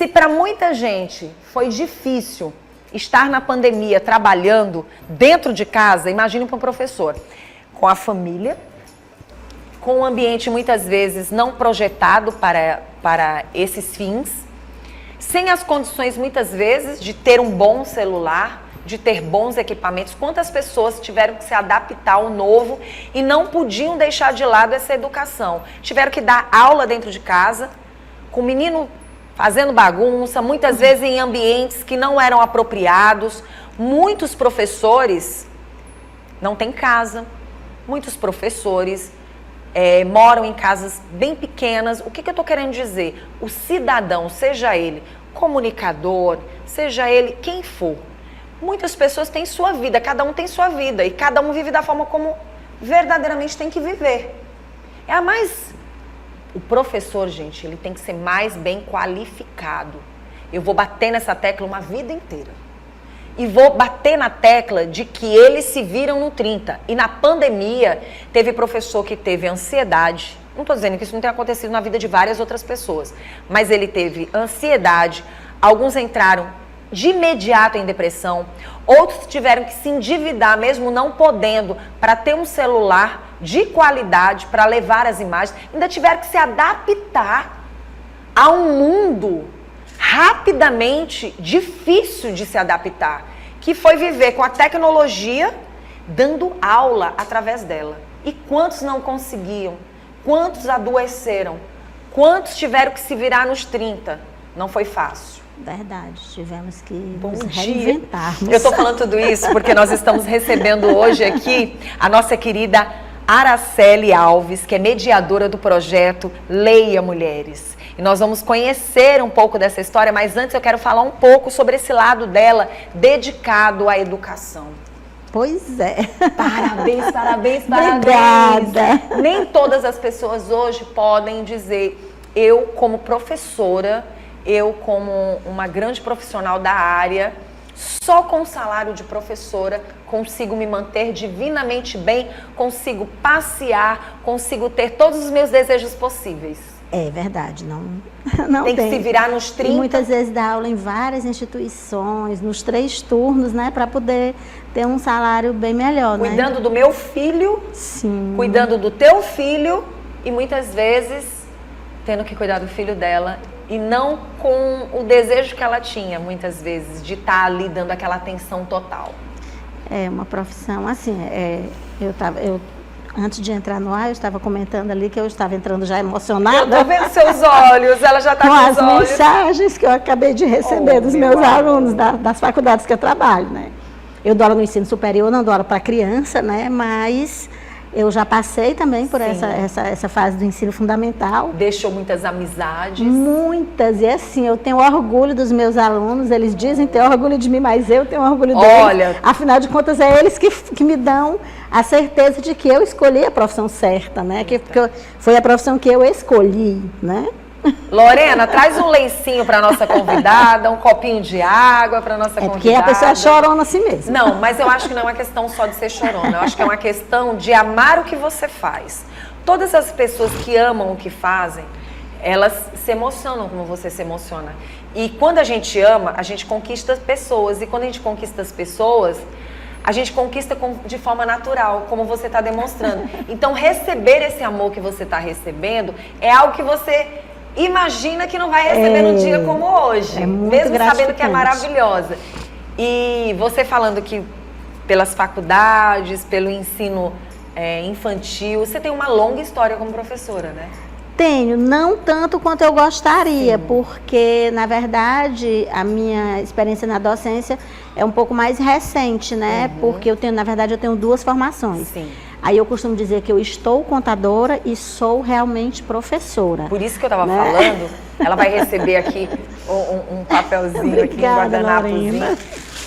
Se para muita gente foi difícil estar na pandemia trabalhando dentro de casa, imagine para um professor, com a família, com um ambiente muitas vezes não projetado para esses fins, sem as condições muitas vezes de ter um bom celular, de ter bons equipamentos. Quantas pessoas tiveram que se adaptar ao novo e não podiam deixar de lado essa educação? Tiveram que dar aula dentro de casa, com o menino fazendo bagunça, muitas vezes em ambientes que não eram apropriados. Muitos professores não têm casa, muitos professores moram em casas bem pequenas. O que eu estou querendo dizer? O cidadão, seja ele comunicador, seja ele quem for, muitas pessoas têm sua vida, cada um tem sua vida e cada um vive da forma como verdadeiramente tem que viver. O professor, gente, ele tem que ser mais bem qualificado. Eu vou bater nessa tecla uma vida inteira. E vou bater na tecla de que eles se viram no 30. E na pandemia, teve professor que teve ansiedade. Não estou dizendo que isso não tenha acontecido na vida de várias outras pessoas. Mas ele teve ansiedade. Alguns entraram de imediato em depressão. Outros tiveram que se endividar, mesmo não podendo, para ter um celular de qualidade, para levar as imagens. Ainda tiveram que se adaptar a um mundo rapidamente difícil de se adaptar, que foi viver com a tecnologia, dando aula através dela. E quantos não conseguiam? Quantos adoeceram? Quantos tiveram que se virar nos 30? Não foi fácil. Verdade, tivemos que nos reinventarmos. Eu estou falando tudo isso porque nós estamos recebendo hoje aqui a nossa querida Araceli Alves, que é mediadora do projeto Leia Mulheres. E nós vamos conhecer um pouco dessa história, mas antes eu quero falar um pouco sobre esse lado dela dedicado à educação. Pois é. Parabéns, parabéns, parabéns. Obrigada. Nem todas as pessoas hoje podem dizer, eu como professora, eu como uma grande profissional da área, só com o salário de professora consigo me manter divinamente bem, consigo passear, consigo ter todos os meus desejos possíveis. É verdade, não tem que se virar nos 30. E muitas vezes dá aula em várias instituições, nos 3 turnos, né, para poder ter um salário bem melhor, né? Cuidando do meu filho, sim, cuidando do teu filho e muitas vezes tendo que cuidar do filho dela e não com o desejo que ela tinha, muitas vezes, de estar ali dando aquela atenção total. É uma profissão, assim, antes de entrar no ar, eu estava comentando ali que eu estava entrando já emocionada. Eu estou vendo seus olhos, ela já está com os olhos. Com as mensagens que eu acabei de receber dos meus alunos, das faculdades que eu trabalho, né? Eu dou aula no ensino superior, não dou aula para criança, né? Mas eu já passei também por essa fase do ensino fundamental. Deixou muitas amizades. Muitas, e assim, eu tenho orgulho dos meus alunos, eles dizem ter orgulho de mim, mas eu tenho orgulho deles. Olha, afinal de contas, é eles que me dão a certeza de que eu escolhi a profissão certa, né? Porque foi a profissão que eu escolhi, né? Lorena, traz um lencinho para nossa convidada, um copinho de água para nossa convidada. Porque a pessoa é chorona assim mesmo. Não, mas eu acho que não é uma questão só de ser chorona, eu acho que é uma questão de amar o que você faz. Todas as pessoas que amam o que fazem, elas se emocionam como você se emociona. E quando a gente ama, a gente conquista pessoas. E quando a gente conquista as pessoas, a gente conquista de forma natural, como você está demonstrando. Então, receber esse amor que você está recebendo é algo que você imagina que não vai receber num dia como hoje, mesmo sabendo que é maravilhosa. E você falando que pelas faculdades, pelo ensino infantil, você tem uma longa história como professora, né? Tenho, não tanto quanto eu gostaria, porque, na verdade, a minha experiência na docência é um pouco mais recente, né? Porque eu tenho, na verdade, eu tenho 2 formações. Sim. Aí eu costumo dizer que eu estou contadora e sou realmente professora. Por isso que eu estava falando, ela vai receber aqui um papelzinho, aqui, um guardanapozinho.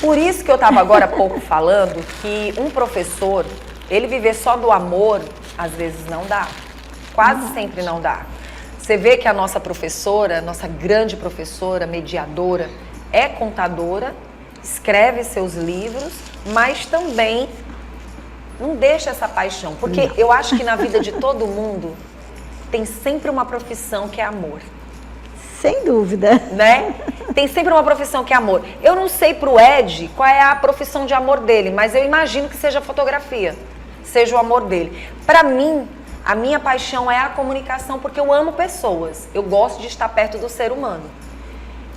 Por isso que eu estava agora há pouco falando que um professor, ele viver só do amor, às vezes não dá. Quase sempre não dá. Você vê que a nossa professora, nossa grande professora, mediadora, é contadora, escreve seus livros, mas também não deixa essa paixão. Porque eu acho que na vida de todo mundo tem sempre uma profissão que é amor. Sem dúvida. Né? Tem sempre uma profissão que é amor. Eu não sei pro Ed qual é a profissão de amor dele, mas eu imagino que seja fotografia, seja o amor dele. Para mim, a minha paixão é a comunicação, porque eu amo pessoas. Eu gosto de estar perto do ser humano.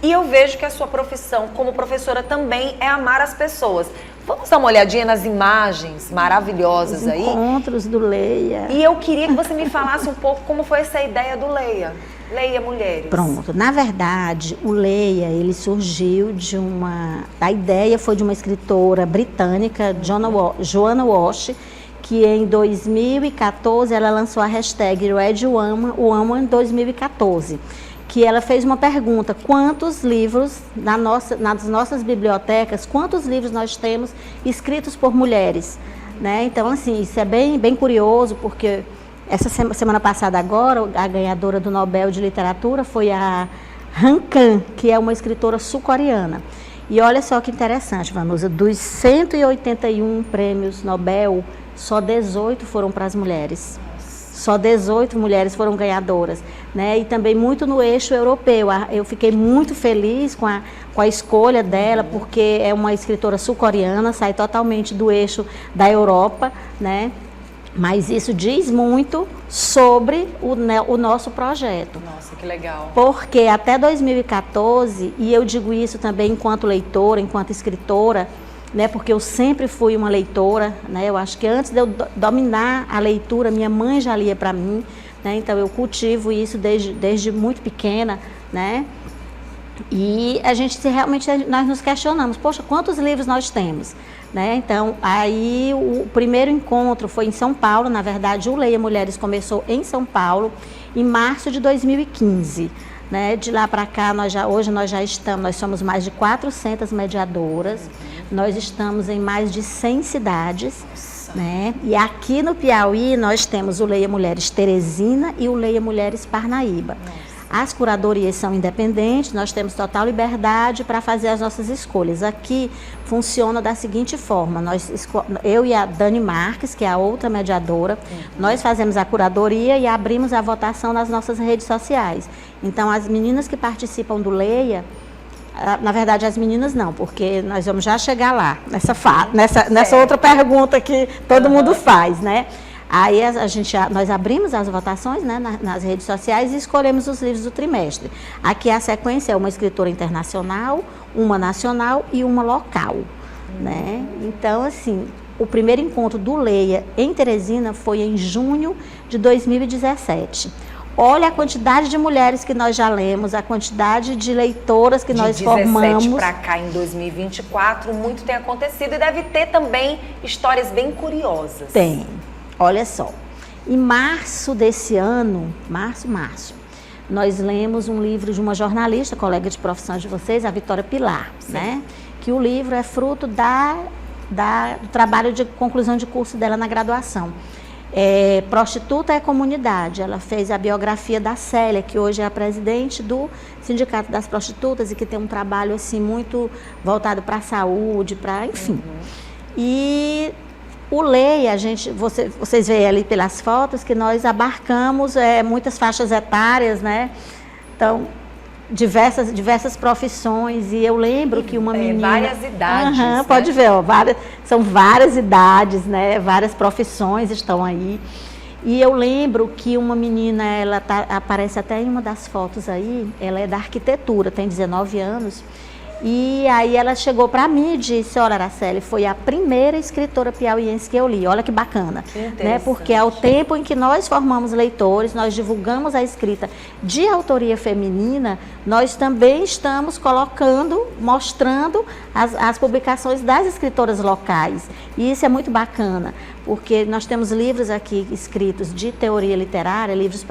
E eu vejo que a sua profissão como professora também é amar as pessoas. Vamos dar uma olhadinha nas imagens maravilhosas aí? Encontros do Leia. E eu queria que você me falasse um pouco como foi essa ideia do Leia. Leia Mulheres. Pronto. Na verdade, o Leia, ele surgiu a ideia foi de uma escritora britânica, Joanna Walsh, que em 2014 ela lançou a hashtag Red Woman 2014. Que ela fez uma pergunta: quantos livros nas nossas bibliotecas, quantos livros nós temos escritos por mulheres? Né? Então, assim, isso é bem curioso, porque essa semana passada agora, a ganhadora do Nobel de Literatura foi a Han Kang, que é uma escritora sul-coreana. E olha só que interessante, Vanusa, dos 181 prêmios Nobel, só 18 foram para as mulheres. Só 18 mulheres foram ganhadoras, né? E também muito no eixo europeu. Eu fiquei muito feliz com a escolha dela, porque é uma escritora sul-coreana, sai totalmente do eixo da Europa, né? Mas isso diz muito sobre o nosso projeto. Nossa, que legal. Porque até 2014, e eu digo isso também enquanto leitora, enquanto escritora, né, porque eu sempre fui uma leitora, né, eu acho que antes de eu dominar a leitura, minha mãe já lia para mim, né, então eu cultivo isso desde muito pequena, né, e a gente nós nos questionamos, poxa, quantos livros nós temos, né, então aí o primeiro encontro foi em São Paulo, na verdade o Leia Mulheres começou em São Paulo, em março de 2015, né, de lá para cá, hoje nós somos mais de 400 mediadoras, nós estamos em mais de 100 cidades, né, e aqui no Piauí nós temos o Leia Mulheres Teresina e o Leia Mulheres Parnaíba. As curadorias são independentes, nós temos total liberdade para fazer as nossas escolhas. Aqui funciona da seguinte forma, eu e a Dani Marques, que é a outra mediadora, nós fazemos a curadoria e abrimos a votação nas nossas redes sociais. Então, as meninas que participam do Leia, na verdade as meninas não, porque nós vamos já chegar lá, nessa outra pergunta que todo mundo faz, né? Aí nós abrimos as votações, né, nas redes sociais e escolhemos os livros do trimestre. Aqui a sequência é uma escritora internacional, uma nacional e uma local. Né? Então, assim, o primeiro encontro do Leia em Teresina foi em junho de 2017. Olha a quantidade de mulheres que nós já lemos, a quantidade de leitoras que nós formamos. De 17 para cá, em 2024, muito tem acontecido e deve ter também histórias bem curiosas. Tem. Olha só, em março desse ano, março, nós lemos um livro de uma jornalista, colega de profissão de vocês, a Vitória Pilar, né? Que o livro é fruto do trabalho de conclusão de curso dela na graduação. Prostituta é Comunidade. Ela fez a biografia da Célia, que hoje é a presidente do Sindicato das Prostitutas e que tem um trabalho assim muito voltado para a saúde, enfim. E o Leia, vocês veem ali pelas fotos que nós abarcamos muitas faixas etárias, né? Então, diversas profissões, e eu lembro que uma menina... Várias idades, né? Pode ver, são várias idades, né? Várias profissões estão aí. E eu lembro que uma menina, ela aparece até em uma das fotos aí, ela é da arquitetura, tem 19 anos, e aí ela chegou para mim e disse: olha, Araceli, foi a primeira escritora piauiense que eu li. Olha que bacana, né? Porque ao tempo em que nós formamos leitores, nós divulgamos a escrita de autoria feminina, nós também estamos mostrando as publicações das escritoras locais. E isso é muito bacana, porque nós temos livros aqui escritos de teoria literária, livros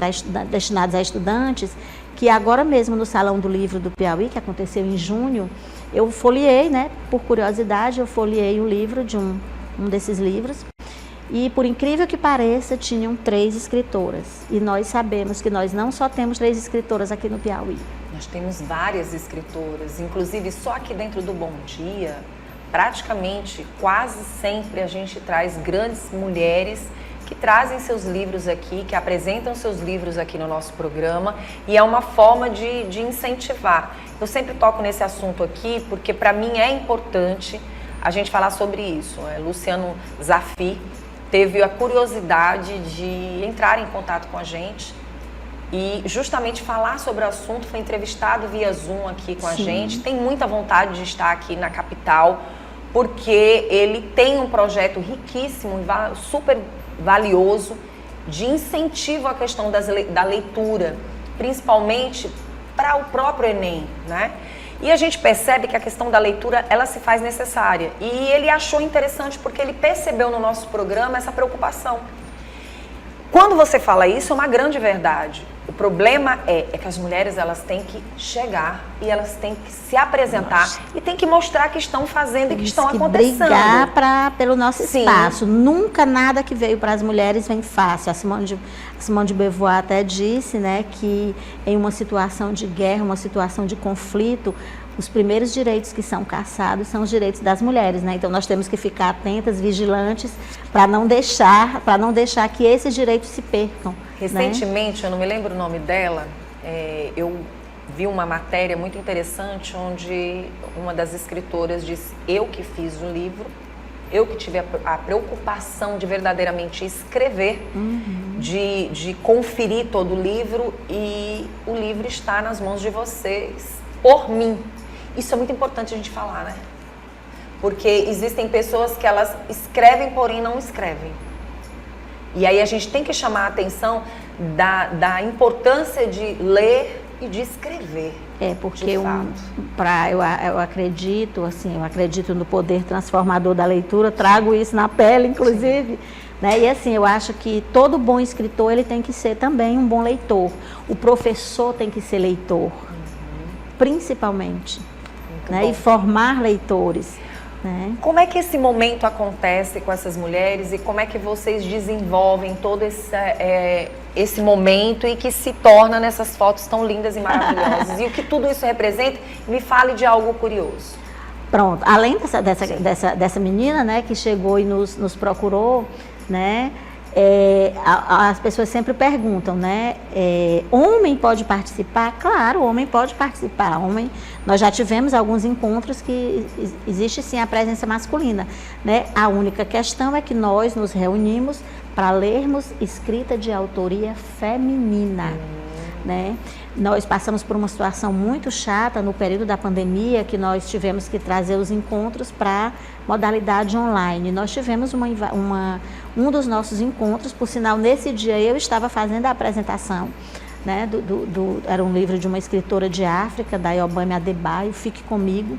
destinados a estudantes, que agora mesmo no Salão do Livro do Piauí, que aconteceu em junho, eu folheei, né, por curiosidade, eu folheei o livro de um desses livros, e por incrível que pareça, tinham 3 escritoras. E nós sabemos que nós não só temos 3 escritoras aqui no Piauí. Nós temos várias escritoras, inclusive só aqui dentro do Bom Dia, praticamente, quase sempre a gente traz grandes mulheres que trazem seus livros aqui, que apresentam seus livros aqui no nosso programa, e é uma forma de incentivar. Eu sempre toco nesse assunto aqui porque para mim é importante a gente falar sobre isso. Luciano Zafi teve a curiosidade de entrar em contato com a gente e justamente falar sobre o assunto, foi entrevistado via Zoom aqui com a gente, tem muita vontade de estar aqui na capital, porque ele tem um projeto riquíssimo e super valioso de incentivo à questão da leitura, principalmente para o próprio Enem, né? E a gente percebe que a questão da leitura, ela se faz necessária. E ele achou interessante porque ele percebeu no nosso programa essa preocupação. Quando você fala isso, é uma grande verdade. O problema é que as mulheres, elas têm que chegar e elas têm que se apresentar e têm que mostrar que estão fazendo e que estão acontecendo. Brigar pelo nosso espaço. Nunca nada que veio para as mulheres vem fácil. A Simone de Beauvoir até disse, né, que em uma situação de guerra, uma situação de conflito, os primeiros direitos que são caçados são os direitos das mulheres, né? Então nós temos que ficar atentas, vigilantes, para não deixar que esses direitos se percam. Recentemente, eu não me lembro o nome dela, eu vi uma matéria muito interessante onde uma das escritoras disse: eu que fiz o livro, eu que tive a preocupação de verdadeiramente escrever, de conferir todo o livro, e o livro está nas mãos de vocês, por mim. Isso é muito importante a gente falar, né? Porque existem pessoas que elas escrevem, porém não escrevem. E aí a gente tem que chamar a atenção da importância de ler e de escrever. Porque eu acredito, assim, eu acredito no poder transformador da leitura, trago isso na pele, inclusive. Né? E assim, eu acho que todo bom escritor, ele tem que ser também um bom leitor. O professor tem que ser leitor, principalmente. Né? E formar leitores. Né? Como é que esse momento acontece com essas mulheres e como é que vocês desenvolvem todo esse momento e que se torna nessas fotos tão lindas e maravilhosas? E o que tudo isso representa? Me fale de algo curioso. Pronto, além dessa menina, né, que chegou e nos procurou, né, as pessoas sempre perguntam, né, homem pode participar? Claro, homem pode participar. Nós já tivemos alguns encontros que existe sim a presença masculina, né? A única questão é que nós nos reunimos para lermos escrita de autoria feminina, né? Nós passamos por uma situação muito chata no período da pandemia, que nós tivemos que trazer os encontros para modalidade online. Nós tivemos um dos nossos encontros, por sinal, nesse dia eu estava fazendo a apresentação, né, era um livro de uma escritora de África, da Ayobami Adebayo, Fique Comigo,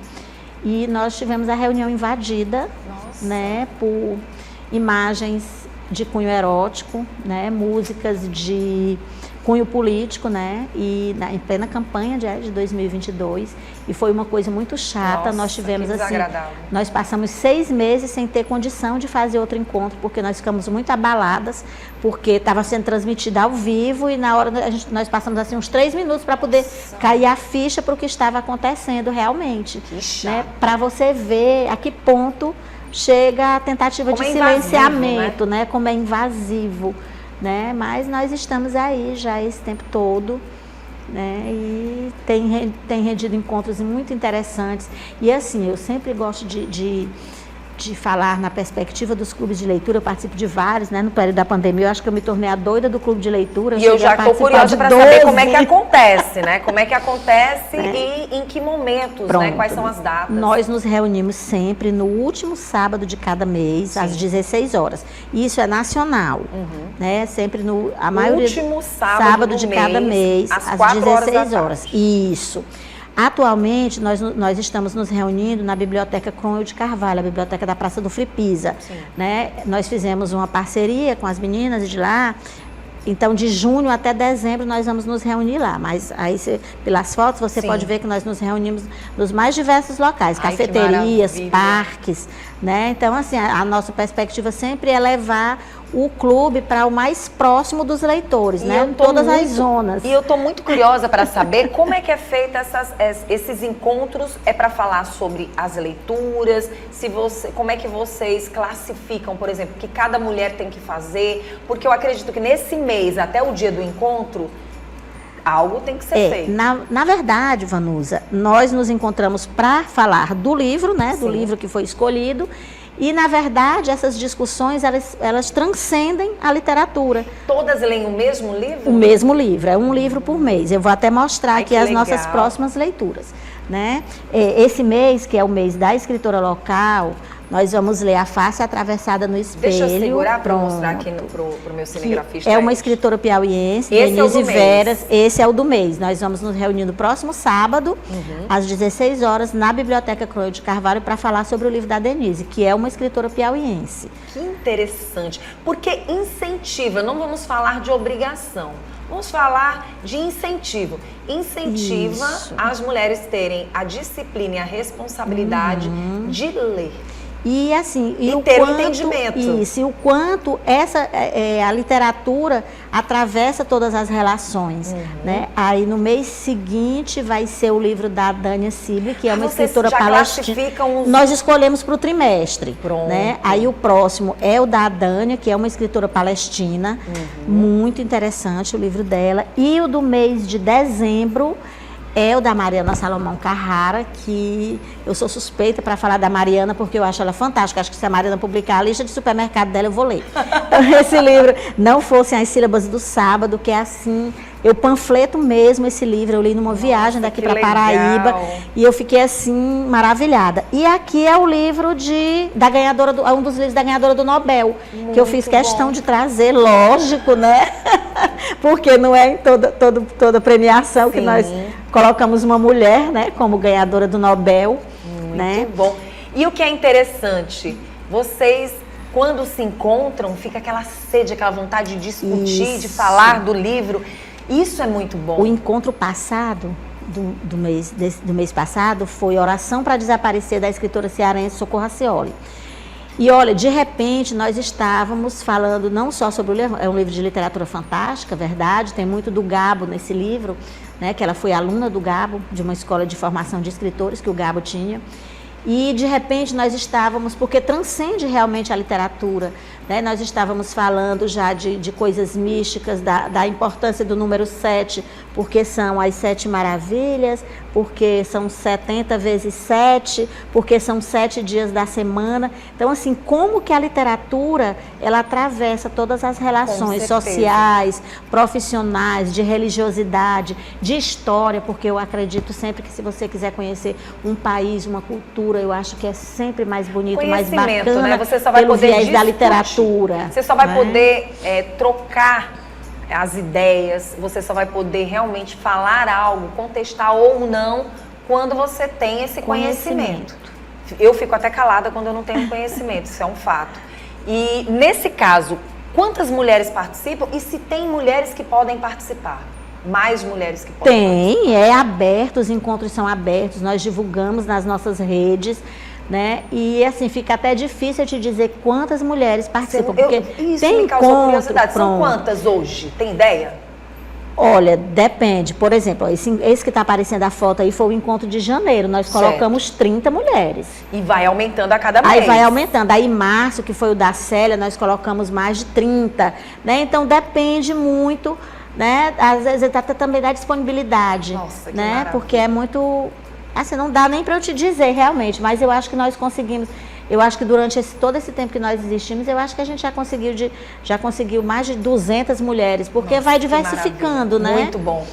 e nós tivemos a reunião invadida, né, por imagens de cunho erótico, né, músicas de cunho político, né, e em plena campanha de 2022, e foi uma coisa muito chata. Nós tivemos assim, nós passamos 6 meses sem ter condição de fazer outro encontro, porque nós ficamos muito abaladas, porque estava sendo transmitida ao vivo, e na hora nós passamos assim uns 3 minutos para poder cair a ficha para o que estava acontecendo realmente, né, para você ver a que ponto chega a tentativa de silenciamento, né, como é invasivo. Né? Mas nós estamos aí já esse tempo todo, né? E tem rendido encontros muito interessantes. E assim, eu sempre gosto de falar na perspectiva dos clubes de leitura. Eu participo de vários, né? No período da pandemia, eu acho que eu me tornei a doida do clube de leitura. E eu já estou curiosa para saber como é que acontece, né? Como é que acontece e em que momentos, né? Quais são as datas? Nós nos reunimos sempre no último sábado de cada mês, às 16 horas. Isso é nacional, né? Sempre a maioria último sábado de cada mês, às 16 horas. Isso. Atualmente, nós estamos nos reunindo na Biblioteca Cromwell de Carvalho, a biblioteca da Praça do Fripisa, né? Nós fizemos uma parceria com as meninas de lá, então de junho até dezembro nós vamos nos reunir lá, mas aí pelas fotos você pode ver que nós nos reunimos nos mais diversos locais, cafeterias, parques, né? Então assim, a nossa perspectiva sempre é levar o clube para o mais próximo dos leitores, né? Em todas as zonas. E eu estou muito curiosa para saber como é que é feita esses encontros, é para falar sobre as leituras, como é que vocês classificam, por exemplo, que cada mulher tem que fazer, porque eu acredito que nesse mês, até o dia do encontro, algo tem que ser feito. Na verdade, Vanusa, nós nos encontramos para falar do livro, né? Do livro que foi escolhido. E, na verdade, essas discussões, elas transcendem a literatura. Todas leem o mesmo livro? O mesmo livro, é um livro por mês. Eu vou até mostrar aqui as nossas próximas leituras, né? Esse mês, que é o mês da escritora local, nós vamos ler A Face Atravessada no Espelho. Deixa eu segurar para mostrar aqui pro meu cinegrafista. É uma escritora piauiense, Denise Veras. Esse é o do mês. Nós vamos nos reunir no próximo sábado, às 16 horas, na Biblioteca Cloio de Carvalho, para falar sobre o livro da Denise, que é uma escritora piauiense. Que interessante. Porque incentiva, não vamos falar de obrigação. Vamos falar de incentivo. Incentiva as mulheres terem a disciplina e a responsabilidade de ler. E assim, ter um entendimento. Isso, e o quanto a literatura atravessa todas as relações, né? Aí no mês seguinte vai ser o livro da Dânia Sibley, que é uma escritora palestina. Nós escolhemos para o trimestre, né? Aí o próximo é o da Dânia, que é uma escritora palestina, muito interessante o livro dela. E o do mês de dezembro é o da Mariana Salomão Carrara, que eu sou suspeita para falar da Mariana, porque eu acho ela fantástica. Acho que se a Mariana publicar a lista de supermercado dela, eu vou ler. Esse livro, Não Fossem as Sílabas do Sábado, que é assim, eu panfleto mesmo esse livro, eu li numa viagem daqui para Paraíba, e eu fiquei assim, maravilhada. E aqui é o livro da ganhadora, um dos livros da ganhadora do Nobel, que eu fiz questão de trazer, lógico, né? Porque não é em toda premiação que nós colocamos uma mulher, né, como ganhadora do Nobel. Muito bom. E o que é interessante, vocês, quando se encontram, fica aquela sede, aquela vontade de discutir, de falar do livro. Isso é muito bom. O encontro passado, do mês passado, foi Oração para Desaparecer, da escritora cearense Socorro Racioli. E olha, de repente nós estávamos falando não só sobre o livro, é um livro de literatura fantástica, verdade, tem muito do Gabo nesse livro, né, que ela foi aluna do Gabo, de uma escola de formação de escritores que o Gabo tinha. E de repente nós estávamos, porque transcende realmente a literatura, né? Nós estávamos falando já de coisas místicas, da importância do número 7, porque são as 7 maravilhas, porque são 70 vezes 7, porque são 7 dias da semana. Então, assim, como que a literatura, ela atravessa todas as relações sociais, profissionais, de religiosidade, de história, porque eu acredito sempre que se você quiser conhecer um país, uma cultura, eu acho que é sempre mais bonito, mais bacana, né? Você só vai pelo poder viés da literatura. Você só vai poder trocar as ideias, você só vai poder realmente falar algo, contestar ou não, quando você tem esse conhecimento. Eu fico até calada quando eu não tenho conhecimento, isso é um fato. E nesse caso, quantas mulheres participam e se tem mulheres que podem participar? Mais mulheres que podem participar? É aberto, os encontros são abertos, nós divulgamos nas nossas redes, né? E assim, fica até difícil eu te dizer quantas mulheres participam, porque tem me causou curiosidade. São quantas hoje? Tem ideia? Olha, depende. Por exemplo, esse que está aparecendo a foto aí foi o encontro de janeiro. Nós colocamos 30 mulheres. E vai aumentando a cada mês. Aí vai aumentando. Aí março, que foi o da Célia, nós colocamos mais de 30. Né? Então depende muito, né? Às vezes até também da disponibilidade. Nossa, que né? maravilha. Porque é muito... Assim, não dá nem para eu te dizer realmente, mas eu acho que nós conseguimos, eu acho que durante todo esse tempo que nós existimos, eu acho que a gente já conseguiu mais de 200 mulheres, porque vai diversificando, né? Muito bom.